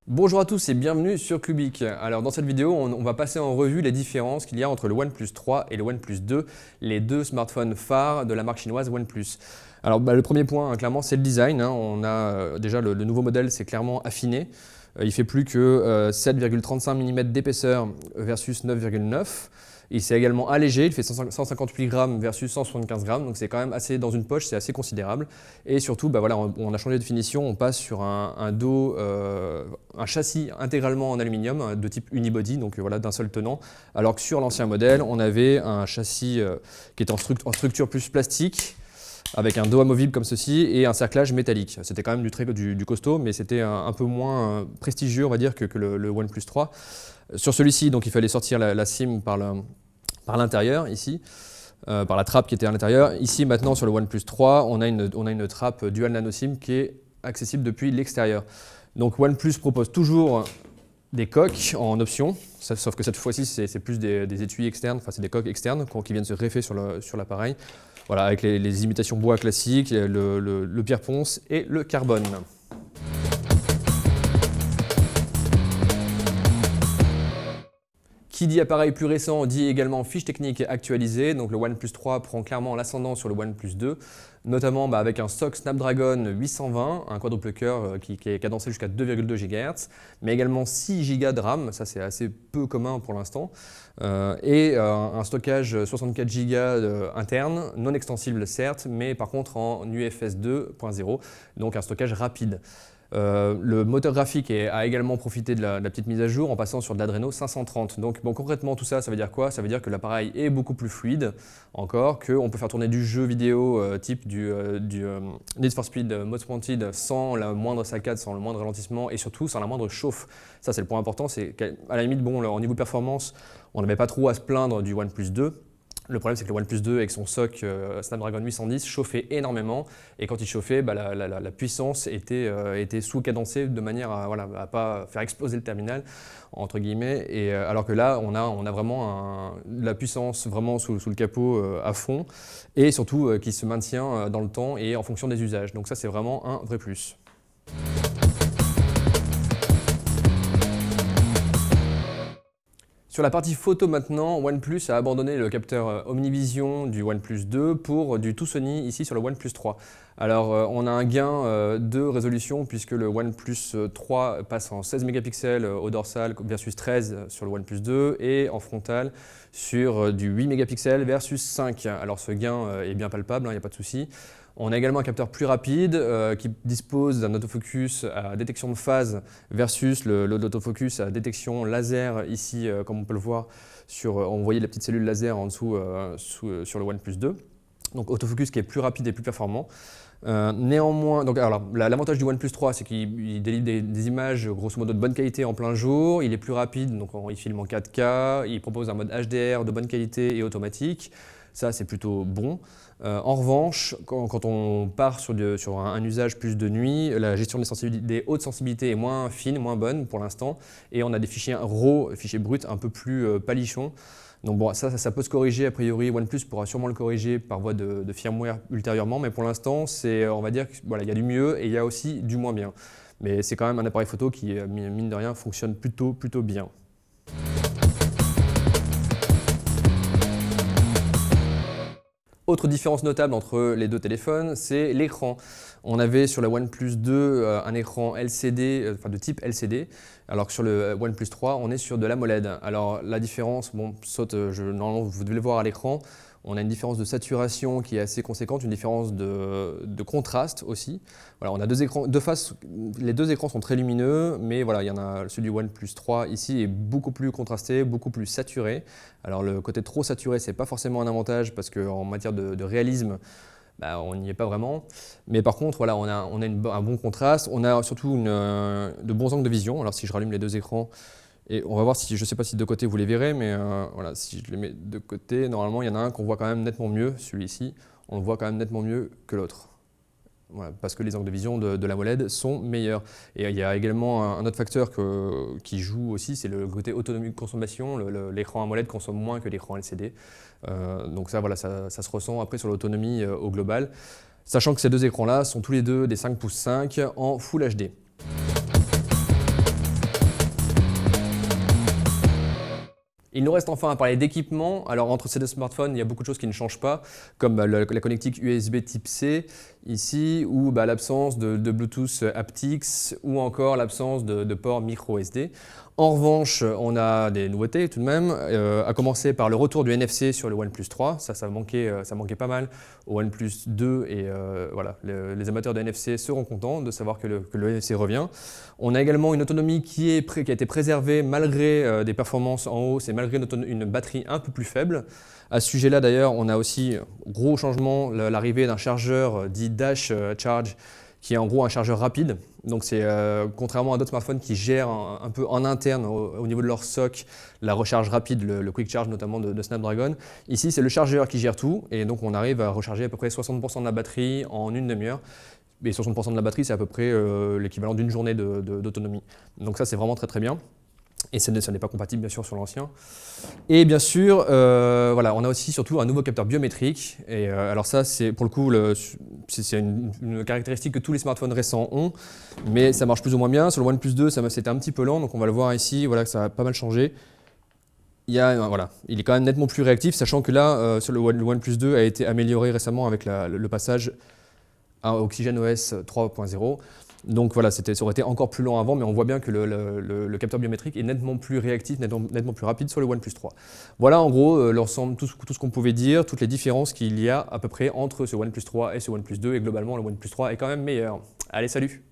Bonjour à tous et bienvenue sur Cubic. Alors dans cette vidéo, on va passer en revue les différences qu'il y a entre le OnePlus 3 et le OnePlus 2, les deux smartphones phares de la marque chinoise OnePlus. Alors le premier point, clairement, c'est le design. On a déjà le nouveau modèle, c'est clairement affiné. Il fait plus que 7,35 mm d'épaisseur versus 9,9. Il s'est également allégé, il fait 158 grammes versus 175 grammes, donc c'est quand même assez dans une poche, c'est assez considérable. Et surtout, on a changé de finition, on passe sur un dos, un châssis intégralement en aluminium de type unibody, donc d'un seul tenant, alors que sur l'ancien modèle, on avait un châssis qui était en structure plus plastique, avec un dos amovible comme ceci et un cerclage métallique. C'était quand même du costaud, mais c'était un peu moins prestigieux, on va dire, que le OnePlus 3. Sur celui-ci, donc il fallait sortir la SIM par l'intérieur, ici, par la trappe qui était à l'intérieur. Ici, maintenant, sur le OnePlus 3, on a une trappe Dual Nano SIM qui est accessible depuis l'extérieur. Donc OnePlus propose toujours des coques en option, sauf que cette fois-ci, c'est plus des étuis externes, enfin c'est des coques externes qui viennent se greffer sur l'appareil. Voilà, avec les imitations bois classiques, le pierre ponce et le carbone. Qui dit appareil plus récent dit également fiche technique actualisée, donc le OnePlus 3 prend clairement l'ascendant sur le OnePlus 2, notamment avec un stock Snapdragon 820, un quadruple cœur qui est cadencé jusqu'à 2,2 GHz, mais également 6 Go de RAM, ça c'est assez peu commun pour l'instant, et un stockage 64 Go interne, non extensible certes, mais par contre en UFS 2.0, donc un stockage rapide. Le moteur graphique a également profité de la petite mise à jour en passant sur de l'Adreno 530. Donc concrètement tout ça, ça veut dire quoi? Ça veut dire que l'appareil est beaucoup plus fluide encore, qu'on peut faire tourner du jeu vidéo type du Need for Speed Most Wanted sans la moindre saccade, sans le moindre ralentissement et surtout sans la moindre chauffe. Ça c'est le point important, c'est qu'à la limite, au niveau performance, on n'avait pas trop à se plaindre du OnePlus 2. Le problème, c'est que le OnePlus 2, avec son SoC Snapdragon 810, chauffait énormément. Et quand il chauffait, la puissance était sous-cadencée de manière à ne pas faire exploser le terminal, entre guillemets. Et, alors que là, on a vraiment la puissance vraiment sous le capot à fond. Et surtout, qui se maintient dans le temps et en fonction des usages. Donc ça, c'est vraiment un vrai plus. Sur la partie photo maintenant, OnePlus a abandonné le capteur Omnivision du OnePlus 2 pour du tout Sony ici sur le OnePlus 3. Alors on a un gain de résolution puisque le OnePlus 3 passe en 16 mégapixels au dorsal versus 13 sur le OnePlus 2 et en frontal sur du 8 mégapixels versus 5. Alors ce gain est bien palpable, il n'y a pas de souci. On a également un capteur plus rapide qui dispose d'un autofocus à détection de phase versus l'autofocus à détection laser ici, comme on peut le voir, on voyait la petite cellule laser en dessous sur le OnePlus 2. Donc autofocus qui est plus rapide et plus performant. Néanmoins, l'avantage du OnePlus 3, c'est qu'il délivre des images grosso modo de bonne qualité en plein jour. Il est plus rapide, donc il filme en 4K. Il propose un mode HDR de bonne qualité et automatique. Ça, c'est plutôt bon. En revanche, quand on part sur un usage plus de nuit, la gestion des hautes sensibilités est moins fine, moins bonne pour l'instant. Et on a des fichiers RAW, fichiers bruts, un peu plus palichons. Donc bon, ça peut se corriger, a priori OnePlus pourra sûrement le corriger par voie de firmware ultérieurement, mais pour l'instant, on va dire qu'il y a du mieux et il y a aussi du moins bien. Mais c'est quand même un appareil photo qui, mine de rien, fonctionne plutôt bien. Autre différence notable entre les deux téléphones, c'est l'écran. On avait sur la OnePlus 2 un écran LCD, de type LCD, alors que sur le OnePlus 3, on est sur de l'AMOLED. Alors la différence, normalement vous devez le voir à l'écran, on a une différence de saturation qui est assez conséquente, une différence de contraste aussi. Voilà, on a deux écrans, les deux écrans sont très lumineux, mais voilà, il y en a celui du OnePlus 3 ici est beaucoup plus contrasté, beaucoup plus saturé. Alors le côté trop saturé, c'est pas forcément un avantage parce qu'en matière de réalisme, on n'y est pas vraiment. Mais par contre, voilà, on a un bon contraste, on a surtout de bons angles de vision. Alors si je rallume les deux écrans, et on va voir si, je ne sais pas si de côté vous les verrez, mais voilà, si je les mets de côté, normalement il y en a un qu'on voit quand même nettement mieux, celui-ci, on le voit quand même nettement mieux que l'autre. Voilà, parce que les angles de vision de l'AMOLED sont meilleurs. Et il y a également un autre facteur qui joue aussi, c'est le côté autonomie de consommation. L'écran AMOLED consomme moins que l'écran LCD. Donc ça, voilà, ça se ressent après sur l'autonomie au global. Sachant que ces deux écrans-là sont tous les deux des 5 pouces 5 en Full HD. Il nous reste enfin à parler d'équipement. Alors entre ces deux smartphones, il y a beaucoup de choses qui ne changent pas, comme la connectique USB type C ici, ou l'absence de Bluetooth haptics, ou encore l'absence de port micro SD. En revanche, on a des nouveautés tout de même, à commencer par le retour du NFC sur le OnePlus 3. Ça manquait pas mal au OnePlus 2 et voilà, les amateurs de NFC seront contents de savoir que le NFC revient. On a également une autonomie qui a été préservée malgré des performances en hausse et malgré une batterie un peu plus faible. À ce sujet-là d'ailleurs, on a aussi gros changement, l'arrivée d'un chargeur dit Dash Charge, qui est en gros un chargeur rapide. Donc c'est contrairement à d'autres smartphones qui gèrent un peu en interne au niveau de leur SoC la recharge rapide, le Quick Charge notamment de Snapdragon. Ici c'est le chargeur qui gère tout et donc on arrive à recharger à peu près 60% de la batterie en une demi-heure. Et 60% de la batterie c'est à peu près l'équivalent d'une journée d'autonomie. Donc ça c'est vraiment très très bien. Et ça n'est pas compatible bien sûr sur l'ancien. Et bien sûr, voilà, on a aussi surtout un nouveau capteur biométrique. Et alors ça, c'est pour le coup, c'est une caractéristique que tous les smartphones récents ont, mais ça marche plus ou moins bien. Sur le OnePlus 2, c'était un petit peu lent, donc on va le voir ici, voilà, que ça a pas mal changé. Voilà, il est quand même nettement plus réactif, sachant que là, sur le OnePlus 2 a été amélioré récemment avec le passage à OxygenOS 3.0. Donc voilà, ça aurait été encore plus lent avant, mais on voit bien que le capteur biométrique est nettement plus réactif, nettement plus rapide sur le OnePlus 3. Voilà en gros l'ensemble, tout ce qu'on pouvait dire, toutes les différences qu'il y a à peu près entre ce OnePlus 3 et ce OnePlus 2, et globalement le OnePlus 3 est quand même meilleur. Allez, salut!